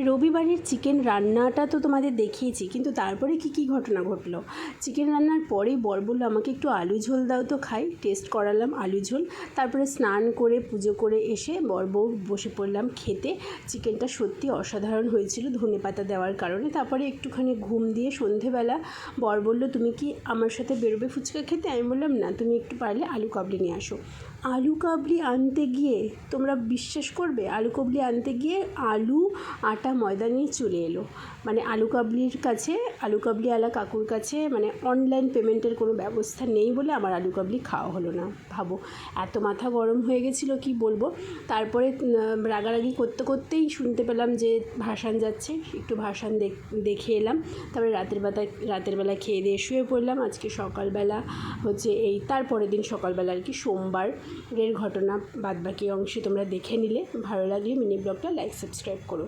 রবিবারের চিকেন রান্নাটা তো তোমাদের দেখিয়েছি, কিন্তু তারপরে কি ঘটনা ঘটলো। চিকেন রান্নার পরেই বর বলল আমাকে একটু আলু ঝোল দাও তো খাই। টেস্ট করালাম আলু ঝোল। তারপরে স্নান করে পুজো করে এসে বর বউ বসে পড়লাম খেতে। চিকেনটা সত্যি অসাধারণ হয়েছিল ধনেপাতা দেওয়ার কারণে। তারপরে একটুখানি ঘুম দিয়ে সন্ধেবেলা বর বলল তুমি কি আমার সাথে বেরোবে ফুচকা খেতে? আমি বললাম না, তুমি একটু পারলে আলু কাবলি নিয়ে আসো। আলু কাবলি আনতে গিয়ে তোমরা বিশ্বাস করবে, আলু কাবলি আনতে গিয়ে আলু আটা ময়দা নিয়ে চলে এলো। মানে আলু কাবলিওয়ালা কাকুর কাছে মানে অনলাইন পেমেন্টের কোনো ব্যবস্থা নেই বলে আমার আলু কাবলি খাওয়া হলো না। ভাবো, এত মাথা গরম হয়ে গেছিলো কি বলবো। তারপরে রাগারাগি করতে করতেই শুনতে পেলাম যে ভাসান যাচ্ছে, একটু ভাসান দেখে এলাম। তারপরে রাতের বেলা খেয়ে দিয়ে শুয়ে পড়লাম। আজকে সকালবেলা হচ্ছে তারপরের দিন সকালবেলা আর কি সোমবারের ঘটনা বাদবাকি অংশে তোমরা দেখে নিলে। ভালো লাগলে মিনি ব্লগটা লাইক সাবস্ক্রাইব করো।